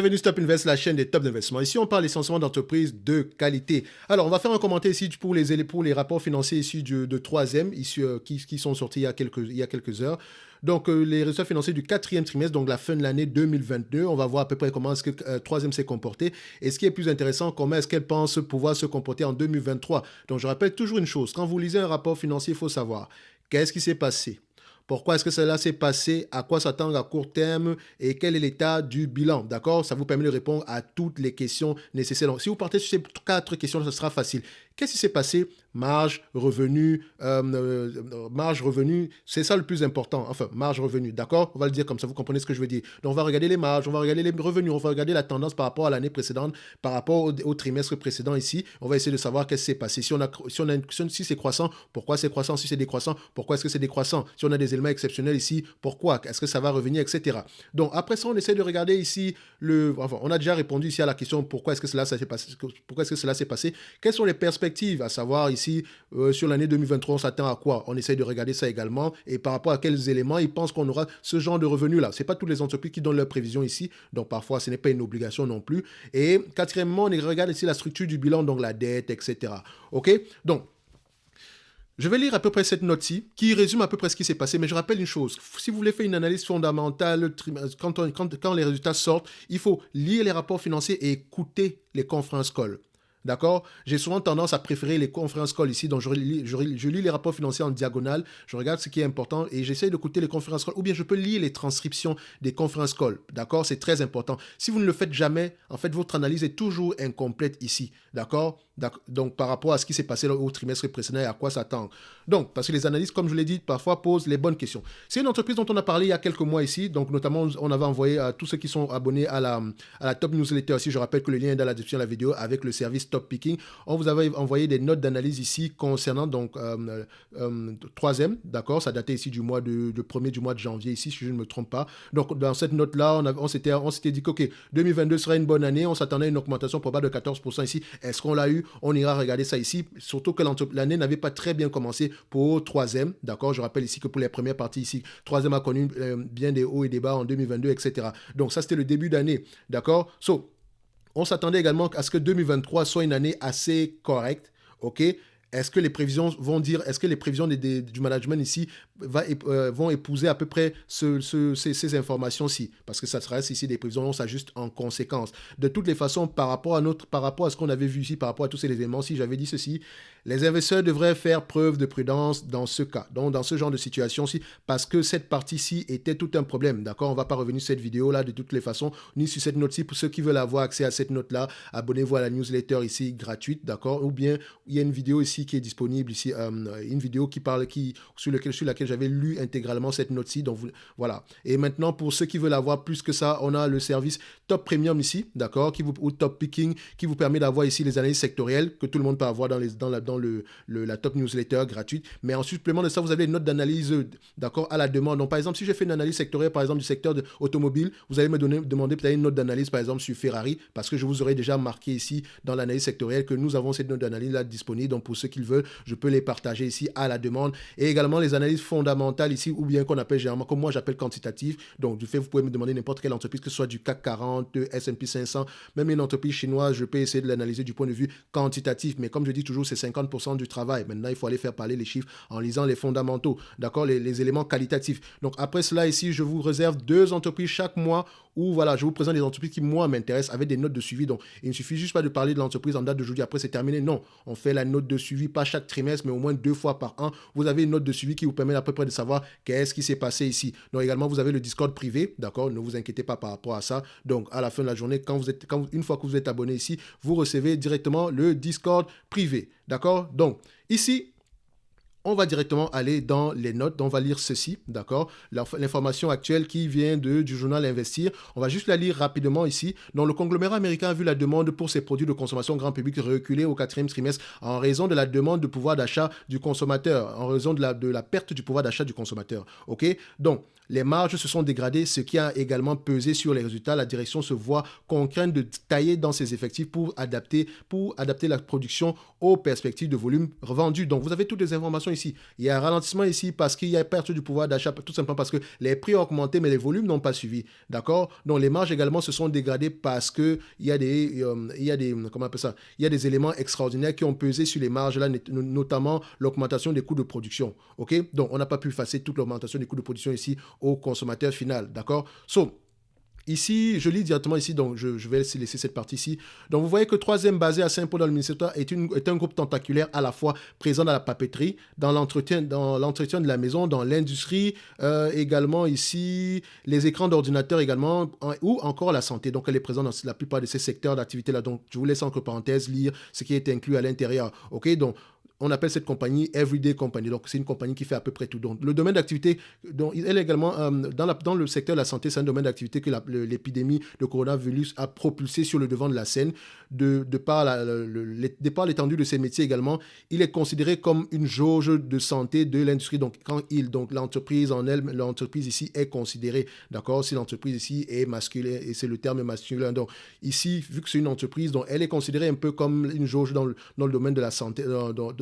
Bienvenue Stop Invest, la chaîne des top d'investissement. Ici, on parle essentiellement d'entreprises de qualité. Alors, on va faire un commentaire ici pour les rapports financiers issus de troisième, qui sont sortis il y a quelques heures. Donc, les résultats financiers du quatrième trimestre, donc la fin de l'année 2022. On va voir à peu près comment est-ce que troisième s'est comporté. Et ce qui est plus intéressant, comment est-ce qu'elle pense pouvoir se comporter en 2023. Donc, je rappelle toujours une chose. Quand vous lisez un rapport financier, il faut savoir qu'est-ce qui s'est passé. Pourquoi est-ce que cela s'est passé? À quoi s'attendre à court terme? Et quel est l'état du bilan? D'accord? Ça vous permet de répondre à toutes les questions nécessaires. Donc, si vous partez sur ces 4 questions, ce sera facile. Qu'est-ce qui s'est passé? Marge, revenu, c'est ça le plus important. Enfin, marge, revenu, d'accord? On va le dire comme ça, vous comprenez ce que je veux dire. Donc, on va regarder les marges, on va regarder les revenus, on va regarder la tendance par rapport à l'année précédente, par rapport au trimestre précédent ici. On va essayer de savoir qu'est-ce qui s'est passé. Si c'est croissant, pourquoi c'est croissant? Si c'est décroissant, pourquoi est-ce que c'est décroissant? Si on a des éléments exceptionnels ici, pourquoi? Est-ce que ça va revenir, etc. Donc, après ça, on essaie de regarder ici on a déjà répondu ici à la question pourquoi est-ce que cela s'est passé? Pourquoi est-ce que cela s'est passé? Quelles sont les perspectives, à savoir ici sur l'année 2023, on s'attend à quoi? On essaye de regarder ça également et par rapport à quels éléments ils pensent qu'on aura ce genre de revenus-là. Ce n'est pas toutes les entreprises qui donnent leurs prévisions ici, donc parfois ce n'est pas une obligation non plus. Et quatrièmement, on regarde ici la structure du bilan, donc la dette, etc. OK? Donc, je vais lire à peu près cette note-ci, qui résume à peu près ce qui s'est passé, mais je rappelle une chose. Si vous voulez faire une analyse fondamentale, quand les résultats sortent, il faut lire les rapports financiers et écouter les conference calls. D'accord? J'ai souvent tendance à préférer les conference calls ici, donc je lis les rapports financiers en diagonale, je regarde ce qui est important et j'essaie d'écouter les conference calls, ou bien je peux lire les transcriptions des conference calls. D'accord? C'est très important. Si vous ne le faites jamais, en fait, votre analyse est toujours incomplète ici. D'accord? Donc, par rapport à ce qui s'est passé au trimestre précédent et à quoi s'attendre. Donc, parce que les analyses, comme je l'ai dit, parfois posent les bonnes questions. C'est une entreprise dont on a parlé il y a quelques mois ici. Donc, notamment, on avait envoyé à tous ceux qui sont abonnés à la top newsletter ici. Je rappelle que le lien est dans la description de la vidéo avec le service Top Picking. On vous avait envoyé des notes d'analyse ici concernant donc troisième, d'accord, ça datait ici du mois de premier du mois de janvier ici, si je ne me trompe pas. Donc dans cette note-là, on s'était dit que ok, 2022 serait une bonne année, on s'attendait à une augmentation probable de 14% ici. Est-ce qu'on l'a eu? On ira regarder ça ici, surtout que l'année n'avait pas très bien commencé pour troisième, d'accord. Je rappelle ici que pour les premières parties ici, troisième a connu bien des hauts et des bas en 2022, etc. Donc ça c'était le début d'année, d'accord. On s'attendait également à ce que 2023 soit une année assez correcte, ok? Est-ce que les prévisions du management ici vont épouser à peu près ces informations-ci? Parce que ça reste ici des prévisions, on s'ajuste en conséquence. De toutes les façons, par rapport à ce qu'on avait vu ici, par rapport à tous ces éléments, si j'avais dit ceci, les investisseurs devraient faire preuve de prudence dans ce cas, donc dans ce genre de situation-ci, parce que cette partie-ci était tout un problème, d'accord? On ne va pas revenir sur cette vidéo-là de toutes les façons, ni sur cette note-ci. Pour ceux qui veulent avoir accès à cette note-là, abonnez-vous à la newsletter ici gratuite, d'accord? Ou bien, il y a une vidéo ici qui est disponible ici, une vidéo sur laquelle j'avais lu intégralement cette note-ci, donc voilà. Et maintenant, pour ceux qui veulent avoir plus que ça, on a le service Top Premium ici, d'accord? Ou Top Picking, qui vous permet d'avoir ici les analyses sectorielles que tout le monde peut avoir dans la top newsletter gratuite. Mais en supplément de ça, vous avez une note d'analyse, d'accord, à la demande. Donc, par exemple, si j'ai fait une analyse sectorielle, par exemple, du secteur automobile, vous allez me demander peut-être une note d'analyse, par exemple, sur Ferrari, parce que je vous aurais déjà marqué ici dans l'analyse sectorielle que nous avons cette note d'analyse là disponible. Donc, pour ceux qui le veulent, je peux les partager ici à la demande. Et également les analyses fondamentales ici, ou bien qu'on appelle généralement, comme moi j'appelle quantitatives. Donc, du fait, vous pouvez me demander n'importe quelle entreprise, que ce soit du CAC 40, S&P 500, même une entreprise chinoise, je peux essayer de l'analyser du point de vue quantitatif. Mais comme je dis toujours, c'est 50% du travail. Maintenant, il faut aller faire parler les chiffres en lisant les fondamentaux, d'accord, les éléments qualitatifs. Donc, après cela, ici, je vous réserve 2 entreprises chaque mois où, voilà, je vous présente des entreprises qui, moi, m'intéressent avec des notes de suivi. Donc, il ne suffit juste pas de parler de l'entreprise en date d'aujourd'hui, après c'est terminé. Non, on fait la note de suivi, pas chaque trimestre, mais au moins 2 fois par an. Vous avez une note de suivi qui vous permet à peu près de savoir qu'est-ce qui s'est passé ici. Donc, également, vous avez le Discord privé, d'accord, ne vous inquiétez pas par rapport à ça. Donc, à la fin de la journée, une fois que vous êtes abonné ici, vous recevez directement le Discord privé, d'accord. Donc, ici, on va directement aller dans les notes, on va lire ceci, d'accord? L'information actuelle qui vient du journal Investir, on va juste la lire rapidement ici. Donc, le conglomérat américain a vu la demande pour ses produits de consommation grand public reculer au 4e trimestre en raison de la demande de pouvoir d'achat du consommateur, en raison de la perte du pouvoir d'achat du consommateur, ok? Donc, les marges se sont dégradées, ce qui a également pesé sur les résultats. La direction se voit contrainte de tailler dans ses effectifs pour adapter la production aux perspectives de volume revendu. Donc, vous avez toutes les informations ici. Il y a un ralentissement ici parce qu'il y a perte du pouvoir d'achat, tout simplement parce que les prix ont augmenté, mais les volumes n'ont pas suivi. D'accord? Donc, les marges également se sont dégradées parce qu'il y a des, comment on appelle ça? Il y a des éléments extraordinaires qui ont pesé sur les marges, là, notamment l'augmentation des coûts de production. OK? Donc, on n'a pas pu effacer toute l'augmentation des coûts de production ici au consommateur final. D'accord? Ici, je lis directement ici, donc je vais laisser cette partie ici. Donc, vous voyez que troisième basé à Saint-Paul dans le Minnesota est un groupe tentaculaire à la fois présent dans la papeterie, dans l'entretien de la maison, dans l'industrie, également ici, les écrans d'ordinateur également, ou encore la santé. Donc, elle est présente dans la plupart de ces secteurs d'activité-là. Donc, je vous laisse entre parenthèses lire ce qui est inclus à l'intérieur. OK? Donc, on appelle cette compagnie Everyday Company. Donc, c'est une compagnie qui fait à peu près tout. Donc, le domaine d'activité, donc, elle est également, dans le secteur de la santé, c'est un domaine d'activité que l'épidémie de coronavirus a propulsé sur le devant de la scène. De par l'étendue de ses métiers également, il est considéré comme une jauge de santé de l'industrie. Donc, l'entreprise l'entreprise ici est considérée, d'accord? Si l'entreprise ici est masculin, et c'est le terme masculin. Donc, ici, vu que c'est une entreprise, donc, elle est considérée un peu comme une jauge dans le domaine de la santé,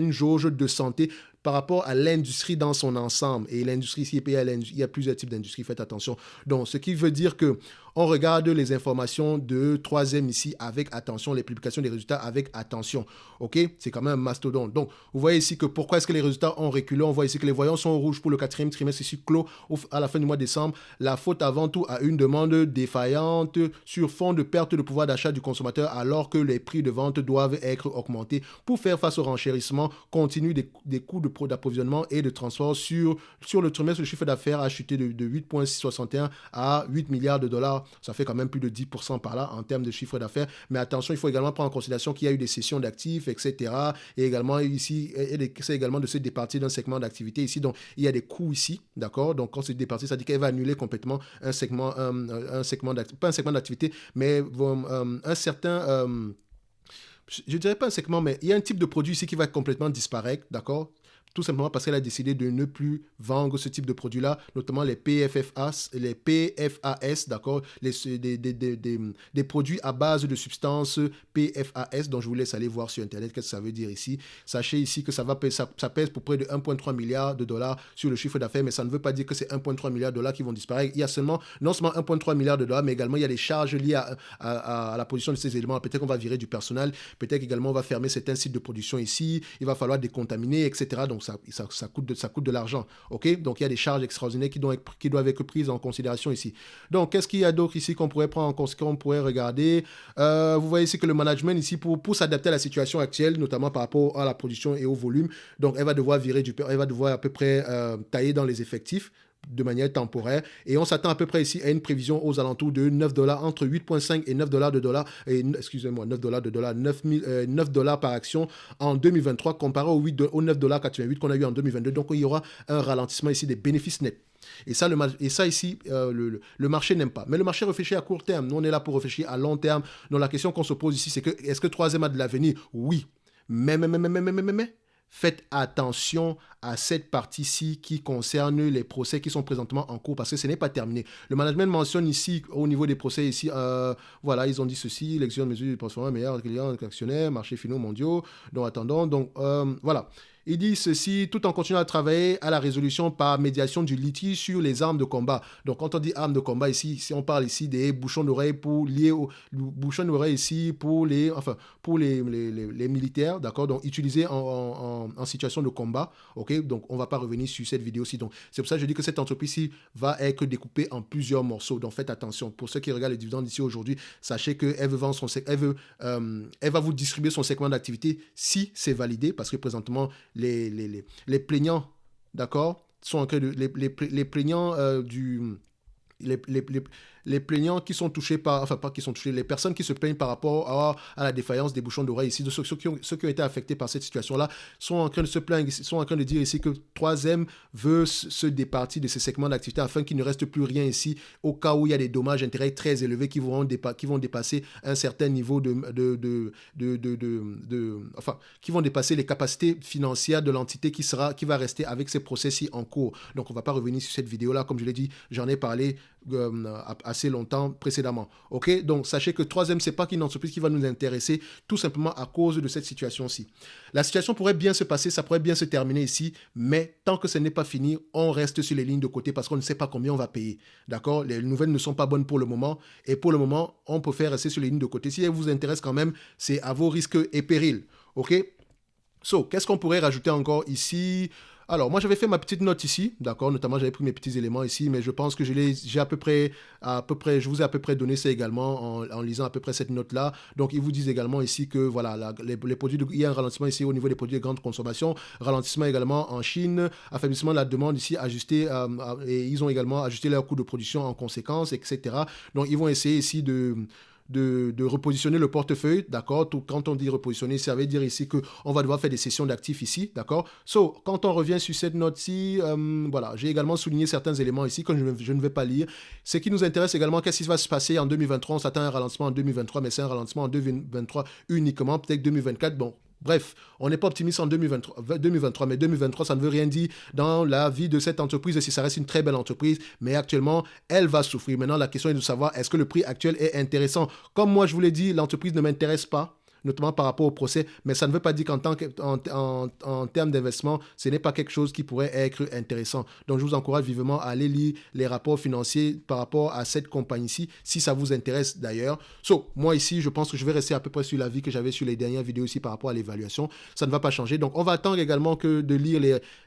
une jauge de santé par rapport à l'industrie dans son ensemble. Et l'industrie ici, il y a plusieurs types d'industries, faites attention. Donc, ce qui veut dire que on regarde les informations de troisième ici avec attention, les publications des résultats avec attention. OK? C'est quand même un mastodonte. Donc, vous voyez ici que pourquoi est-ce que les résultats ont reculé? On voit ici que les voyants sont rouges pour le quatrième trimestre ici clos à la fin du mois de décembre. La faute avant tout à une demande défaillante sur fond de perte de pouvoir d'achat du consommateur alors que les prix de vente doivent être augmentés pour faire face au renchérissement continu des coûts d'approvisionnement et de transport sur le trimestre. Le chiffre d'affaires a chuté de 8,61 à 8 milliards de dollars. Ça fait quand même plus de 10% par là en termes de chiffre d'affaires. Mais attention, il faut également prendre en considération qu'il y a eu des cessions d'actifs, etc. Et également ici, c'est également de se départir d'un segment d'activité ici. Donc, il y a des coûts ici, d'accord? Donc, quand c'est départi, ça dit qu'elle va annuler complètement un segment d'activité, pas un segment d'activité, mais un certain... je dirais pas un segment, mais il y a un type de produit ici qui va complètement disparaître, d'accord? Tout simplement parce qu'elle a décidé de ne plus vendre ce type de produit-là, notamment les PFAS, d'accord, des produits à base de substances PFAS, dont je vous laisse aller voir sur Internet qu'est-ce que ça veut dire ici. Sachez ici que ça pèse pour près de 1,3 milliard de dollars sur le chiffre d'affaires, mais ça ne veut pas dire que c'est 1,3 milliard de dollars qui vont disparaître. Il y a non seulement 1,3 milliard de dollars, mais également il y a des charges liées à la position de ces éléments. Peut-être qu'on va virer du personnel, peut-être également on va fermer certains sites de production ici, il va falloir décontaminer, etc. Donc, ça coûte de l'argent. OK? Donc, il y a des charges extraordinaires qui doivent être prises en considération ici. Donc, qu'est-ce qu'il y a d'autre ici qu'on pourrait prendre en considération, qu'on pourrait regarder? Vous voyez ici que le management ici, pour s'adapter à la situation actuelle, notamment par rapport à la production et au volume, donc elle va devoir à peu près tailler dans les effectifs de manière temporaire. Et on s'attend à peu près ici à une prévision aux alentours de 9 dollars, entre 8,5 et 9 dollars de dollars, excusez-moi, 9 dollars de dollars, 9 dollars par action en 2023 comparé aux 9 dollars 88 qu'on a eu en 2022. Donc, il y aura un ralentissement ici des bénéfices nets. Et ça ici, le marché n'aime pas. Mais le marché réfléchit à court terme. Nous, on est là pour réfléchir à long terme. Donc, la question qu'on se pose ici, c'est que est-ce que troisième a de l'avenir? Oui. Mais. Faites attention à cette partie-ci qui concerne les procès qui sont présentement en cours parce que ce n'est pas terminé. Le management mentionne ici, au niveau des procès, ici, voilà, ils ont dit ceci, l'exécution de mesures de transformation meilleur client, actionnaire, marchés finaux mondiaux. Donc, attendons. Donc, voilà. Il dit ceci, tout en continuant à travailler à la résolution par médiation du litige sur les armes de combat. Donc, quand on dit armes de combat ici, on parle ici des bouchons d'oreille bouchons d'oreille ici pour les militaires, d'accord? Donc, utilisés en situation de combat, ok? Donc, on ne va pas revenir sur cette vidéo-ci. Donc, c'est pour ça que je dis que cette entreprise-ci va être découpée en plusieurs morceaux. Donc, faites attention. Pour ceux qui regardent les dividendes ici aujourd'hui, sachez qu'elle veut vendre elle va vous distribuer son segment d'activité si c'est validé, parce que présentement, les plaignants, d'accord, sont en train de les plaignants les plaignants qui sont touchés par, enfin pas qui sont touchés, les personnes qui se plaignent par rapport à la défaillance des bouchons d'oreille ici, de ceux qui ont été affectés par cette situation-là, sont en train de se plaindre, sont en train de dire ici que 3M veut se départir de ces segments d'activité afin qu'il ne reste plus rien ici au cas où il y a des dommages intérêts très élevés qui vont dépasser un certain niveau enfin, qui vont dépasser les capacités financières de l'entité qui va rester avec ces procès-ci en cours. Donc, on ne va pas revenir sur cette vidéo-là. Comme je l'ai dit, j'en ai parlé assez longtemps précédemment. OK? Donc, sachez que 3M, ce n'est pas qu'une entreprise qui va nous intéresser tout simplement à cause de cette situation-ci. La situation pourrait bien se passer, ça pourrait bien se terminer ici, mais tant que ce n'est pas fini, on reste sur les lignes de côté parce qu'on ne sait pas combien on va payer. D'accord? Les nouvelles ne sont pas bonnes pour le moment et pour le moment, on préfère rester sur les lignes de côté. Si elles vous intéressent quand même, c'est à vos risques et périls. OK? So, qu'est-ce qu'on pourrait rajouter encore ici? Alors, moi, j'avais fait ma petite note ici, d'accord? Notamment, j'avais pris mes petits éléments ici, mais je pense que j'ai à peu près, je vous ai à peu près donné ça également en lisant à peu près cette note-là. Donc, ils vous disent également ici que, voilà, les produits il y a un ralentissement ici au niveau des produits de grande consommation, ralentissement également en Chine, affaiblissement de la demande ici ajusté, et ils ont également ajusté leur coût de production en conséquence, etc. Donc, ils vont essayer ici de repositionner le portefeuille, d'accord? Quand on dit repositionner, ça veut dire ici qu'on va devoir faire des sessions d'actifs ici, d'accord? So, quand on revient sur cette note-ci, voilà, j'ai également souligné certains éléments ici que je ne vais pas lire. Ce qui nous intéresse également, qu'est-ce qui va se passer en 2023? On s'attend à un ralentissement en 2023, mais c'est un ralentissement en 2023 uniquement, peut-être 2024, bon. Bref, on n'est pas optimiste en 2023, mais 2023, ça ne veut rien dire dans la vie de cette entreprise, si ça reste une très belle entreprise, mais actuellement, elle va souffrir. Maintenant, la question est de savoir, est-ce que le prix actuel est intéressant? Comme moi, je vous l'ai dit, l'entreprise ne m'intéresse pas, notamment par rapport au procès, mais ça ne veut pas dire en termes d'investissement, ce n'est pas quelque chose qui pourrait être intéressant. Donc, je vous encourage vivement à aller lire les rapports financiers par rapport à cette compagnie-ci, si ça vous intéresse d'ailleurs. So, moi ici, je pense que je vais rester à peu près sur l'avis que j'avais sur les dernières vidéos ici par rapport à l'évaluation. Ça ne va pas changer. Donc, on va attendre également que de lire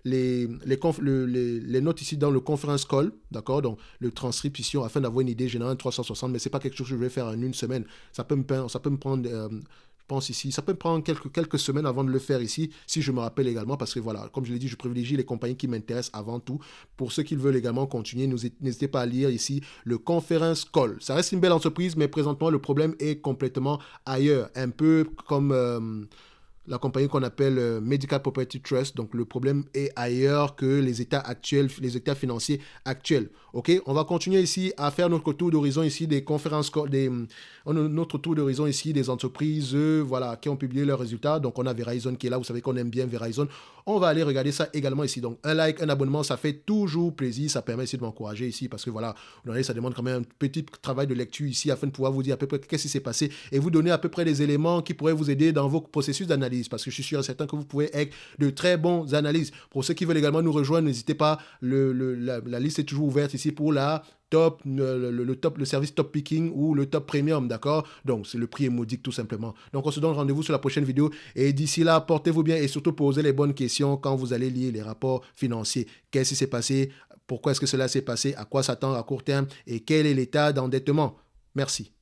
les notes ici dans le conference call, d'accord? Donc, le transcript ici, afin d'avoir une idée générale 360, mais ce n'est pas quelque chose que je vais faire en une semaine. Ça peut me prendre... je pense ici, ça peut prendre quelques semaines avant de le faire ici, si je me rappelle également, parce que voilà, comme je l'ai dit, je privilégie les compagnies qui m'intéressent avant tout. Pour ceux qui veulent également continuer, n'hésitez pas à lire ici le Conference Call. Ça reste une belle entreprise, mais présentement, le problème est complètement ailleurs. Un peu comme la compagnie qu'on appelle Medical Property Trust. Donc, le problème est ailleurs que les états actuels, les états financiers actuels. OK? On va continuer ici à faire notre tour d'horizon ici des conférences, notre tour d'horizon ici des entreprises, voilà, qui ont publié leurs résultats. Donc, on a Verizon qui est là. Vous savez qu'on aime bien Verizon. On va aller regarder ça également ici. Donc, un like, un abonnement, ça fait toujours plaisir. Ça permet ici de m'encourager ici parce que voilà, ça demande quand même un petit travail de lecture ici afin de pouvoir vous dire à peu près qu'est-ce qui s'est passé et vous donner à peu près des éléments qui pourraient vous aider dans vos processus d'analyse. Parce que je suis sûr et certain que vous pouvez être de très bons analystes. Pour ceux qui veulent également nous rejoindre, n'hésitez pas. La liste est toujours ouverte ici pour le service top picking ou le top premium, d'accord? Donc, c'est le prix est modique tout simplement. Donc, on se donne rendez-vous sur la prochaine vidéo. Et d'ici là, portez-vous bien et surtout posez les bonnes questions quand vous allez lire les rapports financiers. Qu'est-ce qui s'est passé? Pourquoi est-ce que cela s'est passé? À quoi s'attendre à court terme? Et quel est l'état d'endettement? Merci.